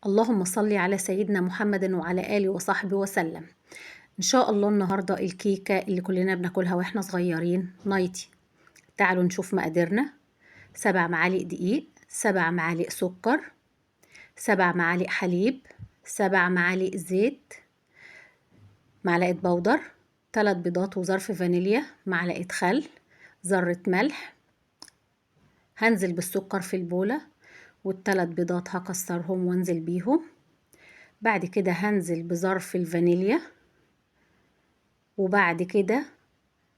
اللهم صل على سيدنا محمد وعلى آله وصحبه وسلم. إن شاء الله النهاردة الكيكة اللي كلنا بناكلها واحنا صغيرين نايتي. تعالوا نشوف مقاديرنا: 7 معالق دقيق، 7 معالق سكر، 7 معالق حليب، 7 معالق زيت، معلقة بودر، 3 بيضات وظرف فانيليا، معلقة خل، ذرة ملح. هنزل بالسكر في البولة وال3 بيضات هكسرهم وانزل بيهم. بعد كده هنزل بظرف الفانيليا، وبعد كده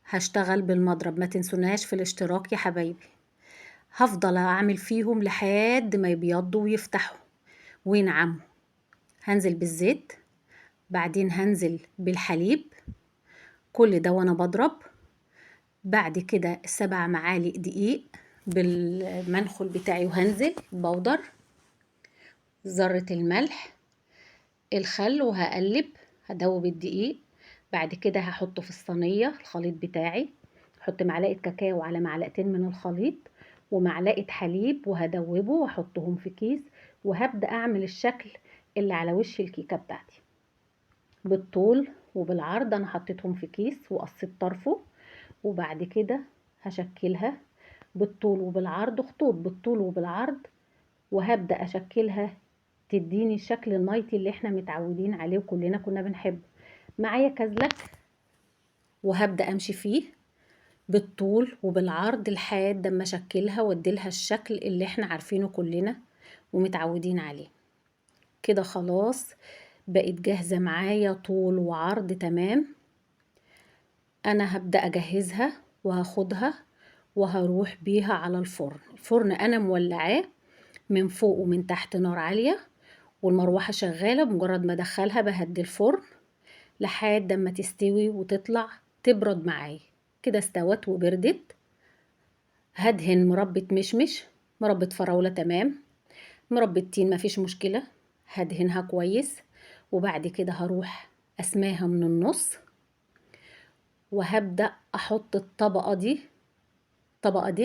هشتغل بالمضرب. ما تنسوناش في الاشتراك يا حبايبي. هفضل اعمل فيهم لحد ما يبيضوا ويفتحوا وينعموا. هنزل بالزيت، بعدين هنزل بالحليب، كل ده وانا بضرب. بعد كده 7 معالق دقيق بالمنخل بتاعي، وهنزل بودر، ذرة الملح، الخل، وهقلب. هدوب الدقيق. بعد كده هحطه في الصينية الخليط بتاعي. احط معلقة كاكاو على معلقتين من الخليط ومعلقة حليب، وهدوبه واحطهم في كيس، وهبدأ اعمل الشكل اللي على وش الكيكة بتاعتي بالطول وبالعرض. انا حطيتهم في كيس وقصيت طرفه، وبعد كده هشكلها بالطول وبالعرض، خطوط بالطول وبالعرض، وهبدأ اشكلها تديني الشكل النايتي اللي احنا متعودين عليه وكلنا كنا بنحبه. معايا كازلك، وهبدأ امشي فيه بالطول وبالعرض لحد اما اشكلها واديلها الشكل اللي احنا عارفينه كلنا ومتعودين عليه. كده خلاص بقت جاهزة معايا طول وعرض تمام. انا هبدأ اجهزها وهاخدها وهروح بيها على الفرن. الفرن انا مولعاه من فوق ومن تحت نار عالية، والمروحة شغالة. بمجرد ما ادخلها بهدي الفرن لحد اما تستوي وتطلع تبرد معايا. كده استوت وبردت. هدهن مربى مشمش، مربى فراولة تمام، مربى تين مفيش مشكلة، هدهنها كويس. وبعد كده هروح اسماها من النص، وهبدأ احط الطبقة دي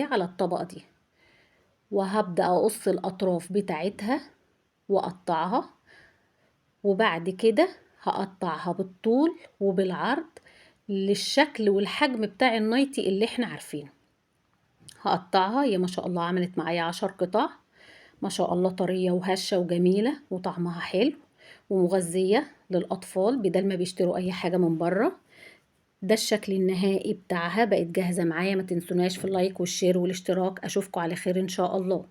على الطبقة دي، وهبدأ اقص الاطراف بتاعتها واقطعها. وبعد كده هقطعها بالطول وبالعرض للشكل والحجم بتاع النايتي اللي احنا عارفينه. هقطعها، هي ما شاء الله عملت معايا 10 قطع، ما شاء الله طرية وهشة وجميلة وطعمها حلو ومغذية للأطفال بدل ما بيشتروا أي حاجة من بره. ده الشكل النهائي بتاعها، بقت جاهزة معايا. ما تنسوناش في اللايك والشير والاشتراك. أشوفكم على خير إن شاء الله.